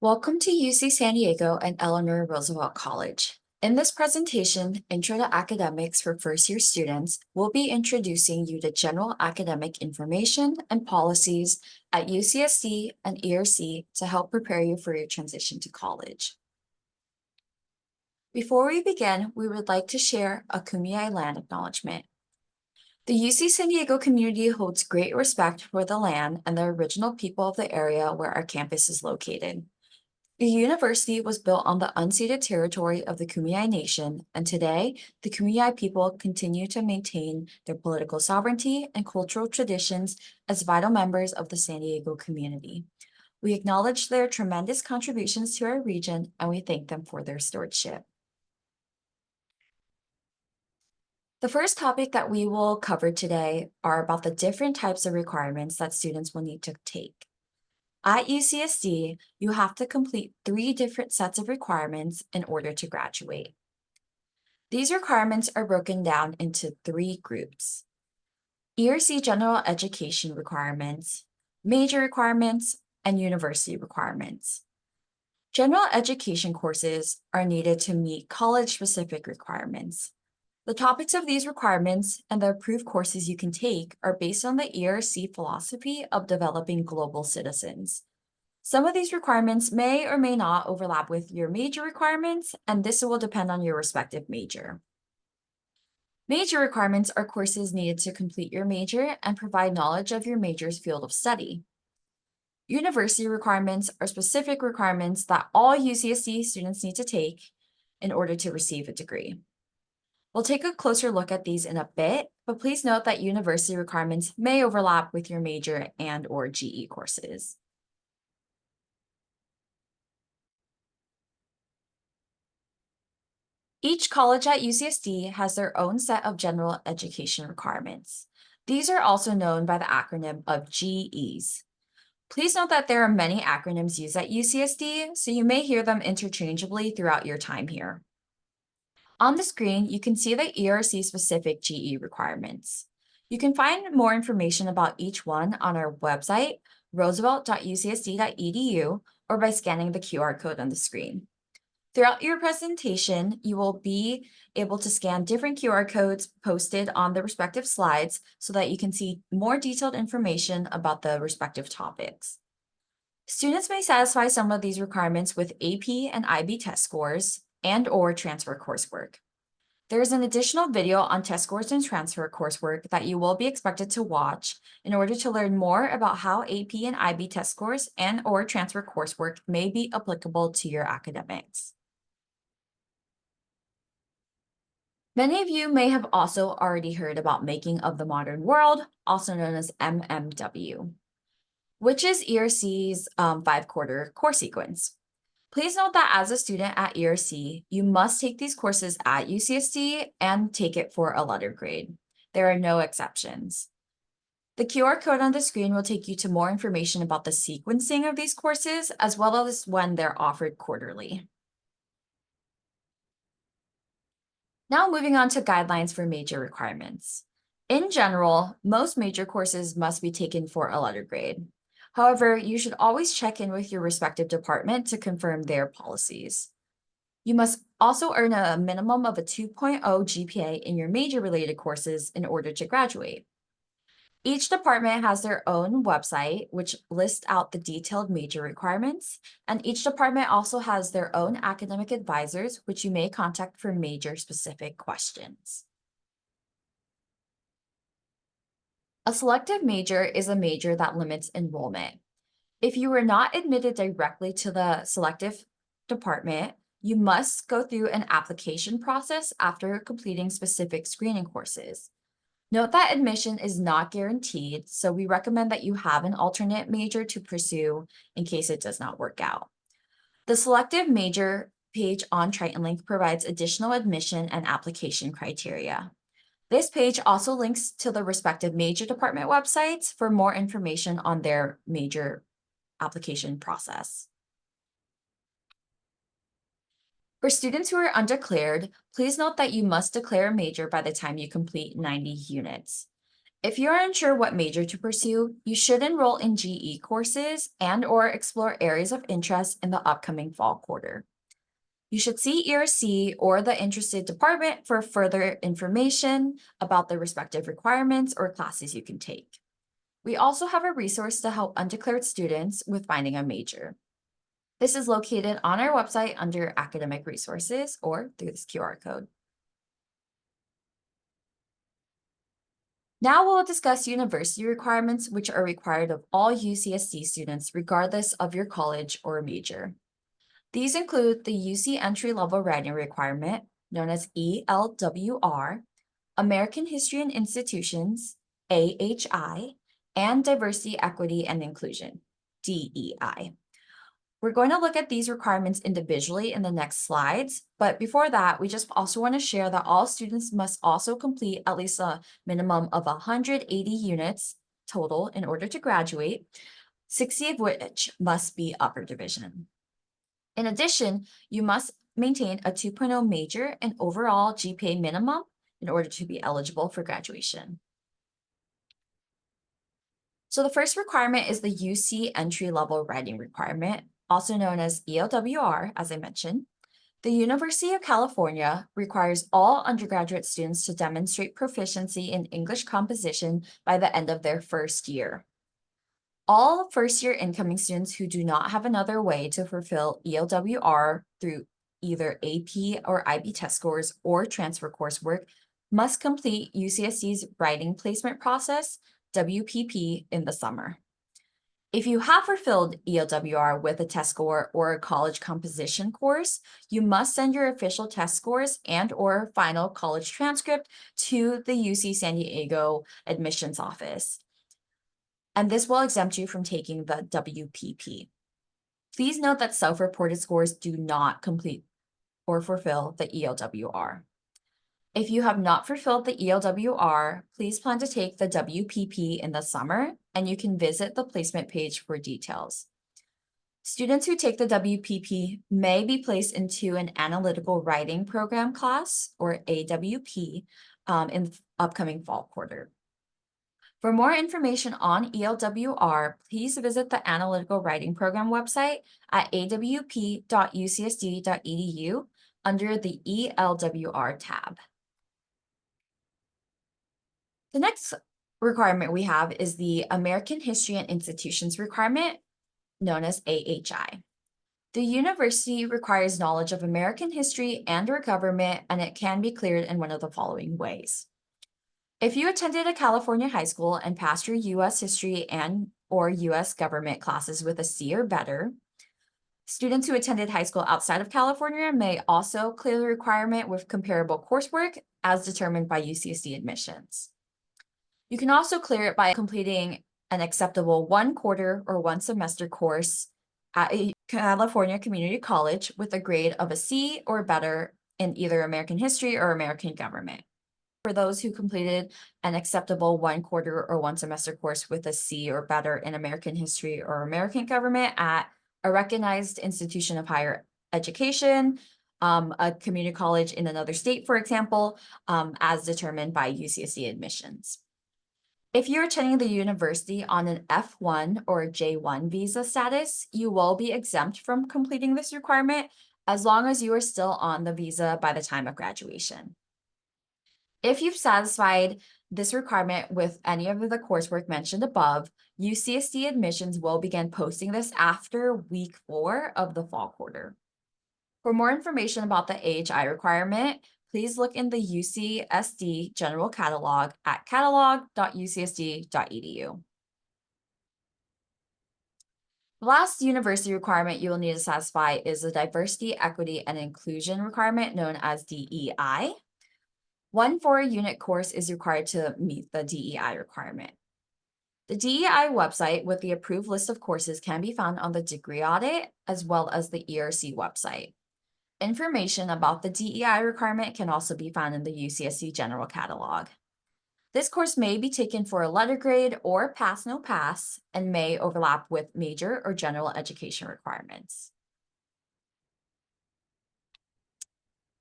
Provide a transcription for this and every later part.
Welcome to UC San Diego and Eleanor Roosevelt College. In this presentation, Intro to Academics for first-year students, we'll be introducing you to general academic information and policies at UCSD and ERC to help prepare you for your transition to college. Before we begin, we would like to share a Kumeyaay land acknowledgement. The UC San Diego community holds great respect for the land and the original people of the area where our campus is located. The university was built on the unceded territory of the Kumeyaay Nation, and today, the Kumeyaay people continue to maintain their political sovereignty and cultural traditions as vital members of the San Diego community. We acknowledge their tremendous contributions to our region, and we thank them for their stewardship. The first topic that we will cover today are about the different types of requirements that students will need to take. At UCSD, you have to complete 3 different sets of requirements in order to graduate. These requirements are broken down into 3 groups: ERC general education requirements, major requirements, and university requirements. General education courses are needed to meet college-specific requirements. The topics of these requirements and the approved courses you can take are based on the ERC philosophy of developing global citizens. Some of these requirements may or may not overlap with your major requirements, and this will depend on your respective major. Major requirements are courses needed to complete your major and provide knowledge of your major's field of study. University requirements are specific requirements that all UCSD students need to take in order to receive a degree. We'll take a closer look at these in a bit, but please note that university requirements may overlap with your major and/or GE courses. Each college at UCSD has their own set of general education requirements. These are also known by the acronym of GEs. Please note that there are many acronyms used at UCSD, so you may hear them interchangeably throughout your time here. On the screen, you can see the ERC-specific GE requirements. You can find more information about each one on our website, roosevelt.ucsd.edu, or by scanning the QR code on the screen. Throughout your presentation, you will be able to scan different QR codes posted on the respective slides so that you can see more detailed information about the respective topics. Students may satisfy some of these requirements with AP and IB test scores and/or transfer coursework. There is an additional video on test scores and transfer coursework that you will be expected to watch in order to learn more about how AP and IB test scores and/or transfer coursework may be applicable to your academics. Many of you may have also already heard about Making of the Modern World, also known as MMW, which is ERC's 5-quarter course sequence. Please note that as a student at ERC, you must take these courses at UCSD and take it for a letter grade. There are no exceptions. The QR code on the screen will take you to more information about the sequencing of these courses, as well as when they're offered quarterly. Now moving on to guidelines for major requirements. In general, most major courses must be taken for a letter grade. However, you should always check in with your respective department to confirm their policies. You must also earn a minimum of a 2.0 GPA in your major-related courses in order to graduate. Each department has their own website, which lists out the detailed major requirements, and each department also has their own academic advisors, which you may contact for major-specific questions. A selective major is a major that limits enrollment. If you were not admitted directly to the selective department, you must go through an application process after completing specific screening courses. Note that admission is not guaranteed, so we recommend that you have an alternate major to pursue in case it does not work out. The selective major page on Triton Link provides additional admission and application criteria. This page also links to the respective major department websites for more information on their major application process. For students who are undeclared, please note that you must declare a major by the time you complete 90 units. If you're unsure what major to pursue, you should enroll in GE courses and/or explore areas of interest in the upcoming fall quarter. You should see ERC or the interested department for further information about the respective requirements or classes you can take. We also have a resource to help undeclared students with finding a major. This is located on our website under academic resources or through this QR code. Now we'll discuss university requirements, which are required of all UCSD students regardless of your college or major. These include the UC entry-level writing requirement, known as ELWR, American History and Institutions, AHI, and Diversity, Equity, and Inclusion, DEI. We're going to look at these requirements individually in the next slides, but before that, we just also want to share that all students must also complete at least a minimum of 180 units total in order to graduate, 60 of which must be upper division. In addition, you must maintain a 2.0 major and overall GPA minimum in order to be eligible for graduation. So the first requirement is the UC entry-level writing requirement, also known as ELWR, as I mentioned. The University of California requires all undergraduate students to demonstrate proficiency in English composition by the end of their first year. All first-year incoming students who do not have another way to fulfill ELWR through either AP or IB test scores or transfer coursework must complete UCSD's Writing Placement Process, WPP, in the summer. If you have fulfilled ELWR with a test score or a college composition course, you must send your official test scores and/or final college transcript to the UC San Diego admissions office. And this will exempt you from taking the WPP. Please note that self-reported scores do not complete or fulfill the ELWR. If you have not fulfilled the ELWR, please plan to take the WPP in the summer, and you can visit the placement page for details. Students who take the WPP may be placed into an analytical writing program class, or AWP, in the upcoming fall quarter. For more information on ELWR, please visit the Analytical Writing Program website at awp.ucsd.edu under the ELWR tab. The next requirement we have is the American History and Institutions requirement, known as AHI. The university requires knowledge of American history and/or government, and it can be cleared in one of the following ways. If you attended a California high school and passed your U.S. history and/or U.S. government classes with a C or better, students who attended high school outside of California may also clear the requirement with comparable coursework as determined by UCSD admissions. You can also clear it by completing an acceptable 1 quarter or 1 semester course at a California community college with a grade of a C or better in either American history or American government. For those who completed an acceptable 1 quarter or 1 semester course with a C or better in American history or American government at a recognized institution of higher education, a community college in another state, for example, as determined by UCSD admissions. If you're attending the university on an F1 or J1 visa status, you will be exempt from completing this requirement as long as you are still on the visa by the time of graduation. If you've satisfied this requirement with any of the coursework mentioned above, UCSD admissions will begin posting this after week 4 of the fall quarter. For more information about the AHI requirement, please look in the UCSD General Catalog at catalog.ucsd.edu. The last university requirement you will need to satisfy is the Diversity, Equity, and Inclusion requirement known as DEI. 1 4-unit course is required to meet the DEI requirement. The DEI website with the approved list of courses can be found on the degree audit as well as the ERC website. Information about the DEI requirement can also be found in the UCSD General Catalog. This course may be taken for a letter grade or pass no pass and may overlap with major or general education requirements.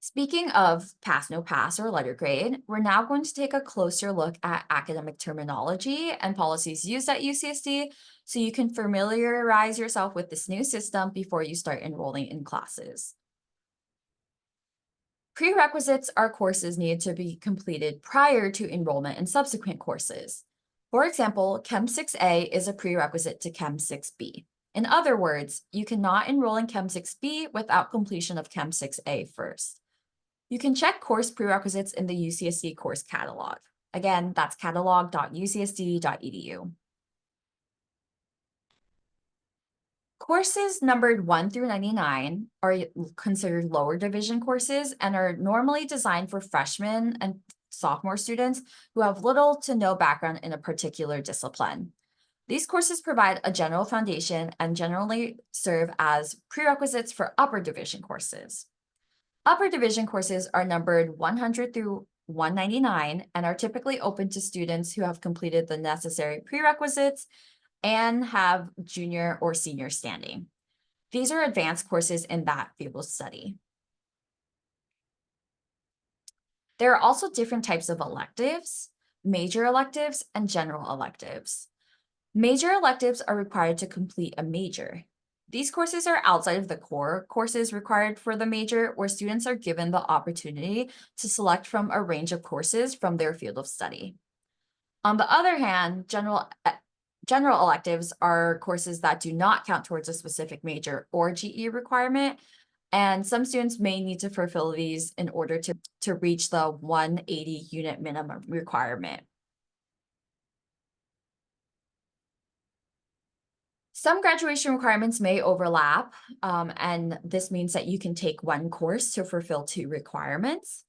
Speaking of pass, no pass, or letter grade, we're now going to take a closer look at academic terminology and policies used at UCSD so you can familiarize yourself with this new system before you start enrolling in classes. Prerequisites are courses needed to be completed prior to enrollment in subsequent courses. For example, Chem 6A is a prerequisite to Chem 6B. In other words, you cannot enroll in Chem 6B without completion of Chem 6A first. You can check course prerequisites in the UCSD course catalog. Again, that's catalog.ucsd.edu. Courses numbered 1 through 99 are considered lower division courses and are normally designed for freshmen and sophomore students who have little to no background in a particular discipline. These courses provide a general foundation and generally serve as prerequisites for upper division courses. Upper division courses are numbered 100 through 199 and are typically open to students who have completed the necessary prerequisites and have junior or senior standing. These are advanced courses in that field of study. There are also different types of electives, major electives, and general electives. Major electives are required to complete a major. These courses are outside of the core courses required for the major, where students are given the opportunity to select from a range of courses from their field of study. On the other hand, general electives are courses that do not count towards a specific major or GE requirement, and some students may need to fulfill these in order to reach the 180 unit minimum requirement. Some graduation requirements may overlap, and this means that you can take one course to fulfill two requirements.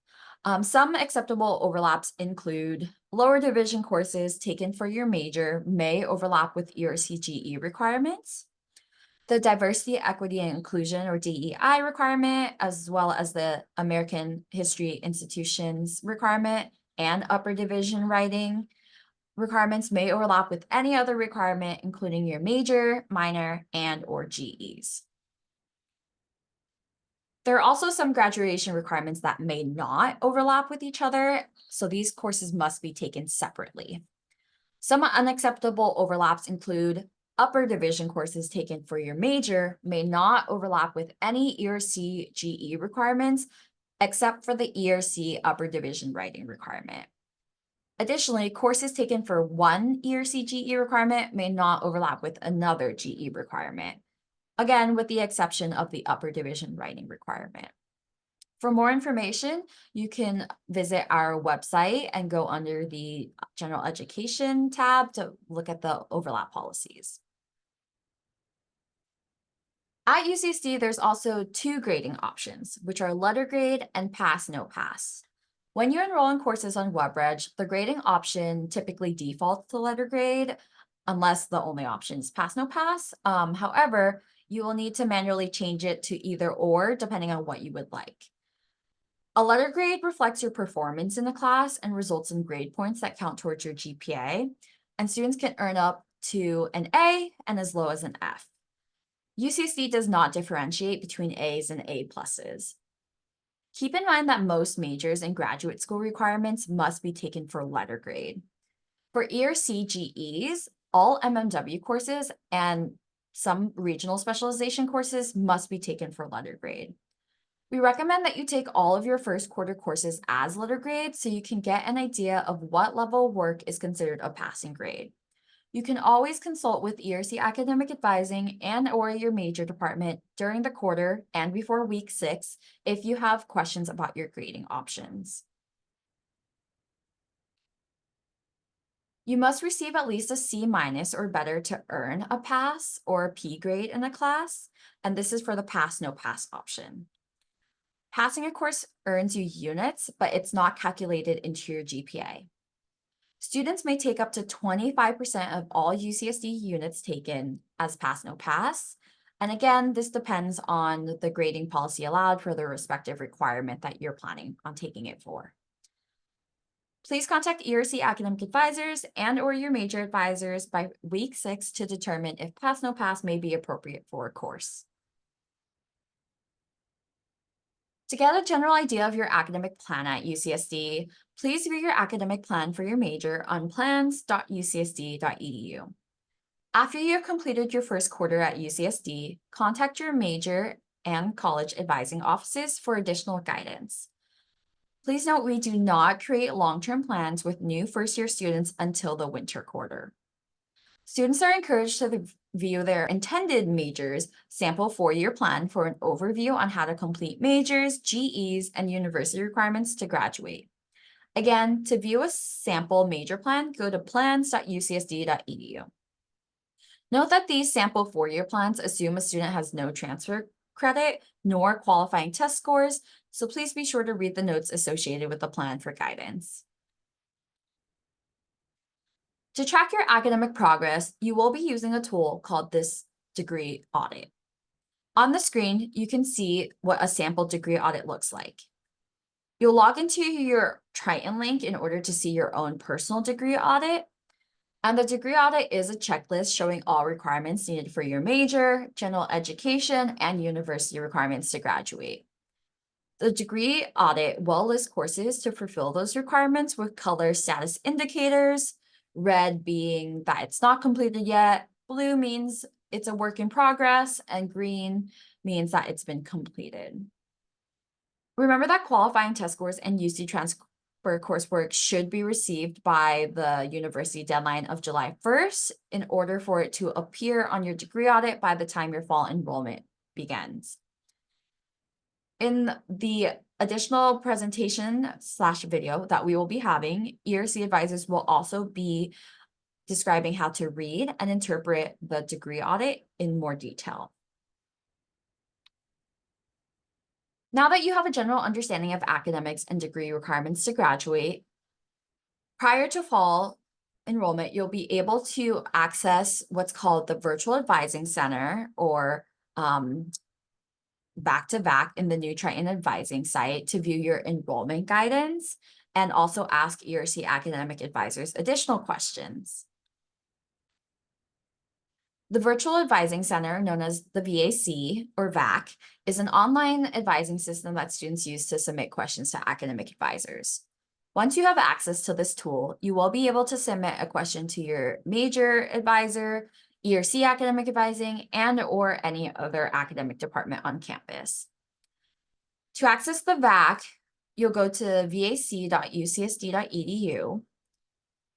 Some acceptable overlaps include lower division courses taken for your major may overlap with ERCGE requirements. The Diversity, Equity, and Inclusion, or DEI requirement, as well as the American History Institutions requirement and upper division writing requirements may overlap with any other requirement, including your major, minor, and/or GEs. There are also some graduation requirements that may not overlap with each other, so these courses must be taken separately. Some unacceptable overlaps include upper division courses taken for your major may not overlap with any ERC GE requirements, except for the ERC upper division writing requirement. Additionally, courses taken for one ERC GE requirement may not overlap with another GE requirement, again, with the exception of the upper division writing requirement. For more information, you can visit our website and go under the General Education tab to look at the overlap policies. At UCSD, there's also two grading options, which are letter grade and pass, no pass. When you enroll in courses on WebReg, the grading option typically defaults to letter grade, unless the only option is pass, no pass. However, you will need to manually change it to either or, depending on what you would like. A letter grade reflects your performance in the class and results in grade points that count towards your GPA, and students can earn up to an A and as low as an F. UCSD does not differentiate between A's and A pluses. Keep in mind that most majors and graduate school requirements must be taken for letter grade. For ERCGEs, all MMW courses and some regional specialization courses must be taken for letter grade. We recommend that you take all of your first quarter courses as letter grade so you can get an idea of what level of work is considered a passing grade. You can always consult with ERC Academic Advising and/or your major department during the quarter and before week 6 if you have questions about your grading options. You must receive at least a C- or better to earn a pass or a P grade in a class, and this is for the pass, no pass option. Passing a course earns you units, but it's not calculated into your GPA. Students may take up to 25% of all UCSD units taken as pass, no pass. And again, this depends on the grading policy allowed for the respective requirement that you're planning on taking it for. Please contact ERC Academic Advisors and/or your major advisors by week 6 to determine if pass, no pass may be appropriate for a course. To get a general idea of your academic plan at UCSD, please view your academic plan for your major on plans.ucsd.edu. After you have completed your first quarter at UCSD, contact your major and college advising offices for additional guidance. Please note we do not create long-term plans with new first-year students until the winter quarter. Students are encouraged to view their intended majors sample four-year plan for an overview on how to complete majors, GEs, and university requirements to graduate. Again, to view a sample major plan, go to plans.ucsd.edu. Note that these sample four-year plans assume a student has no transfer credit nor qualifying test scores, so please be sure to read the notes associated with the plan for guidance. To track your academic progress, you will be using a tool called this degree audit. On the screen, you can see what a sample degree audit looks like. You'll log into your Triton link in order to see your own personal degree audit. And the degree audit is a checklist showing all requirements needed for your major, general education, and university requirements to graduate. The degree audit will list courses to fulfill those requirements with color status indicators, red being that it's not completed yet, blue means it's a work in progress, and green means that it's been completed. Remember that qualifying test scores and UC transfer coursework should be received by the university deadline of July 1st in order for it to appear on your degree audit by the time your fall enrollment begins. In the additional presentation/video that we will be having, ERC advisors will also be describing how to read and interpret the degree audit in more detail. Now that you have a general understanding of academics and degree requirements to graduate, prior to fall enrollment, you'll be able to access what's called the Virtual Advising Center, or back-to-back in the new Triton Advising site, to view your enrollment guidance and also ask ERC academic advisors additional questions. The Virtual Advising Center, known as the VAC or VAC, is an online advising system that students use to submit questions to academic advisors. Once you have access to this tool, you will be able to submit a question to your major advisor, ERC academic advising, and or any other academic department on campus. To access the VAC, you'll go to vac.ucsd.edu.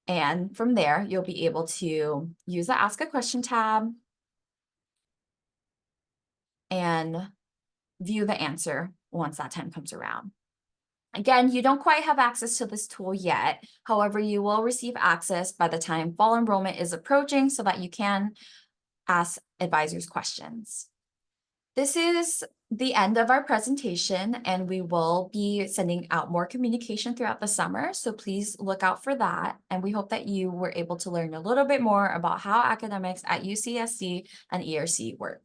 And from there, you'll be able to use the Ask a Question tab and view the answer once that time comes around. Again, you don't quite have access to this tool yet. However, you will receive access by the time fall enrollment is approaching so that you can ask advisors questions. This is the end of our presentation, and we will be sending out more communication throughout the summer, so please look out for that. And we hope that you were able to learn a little bit more about how academics at UCSD and ERC works.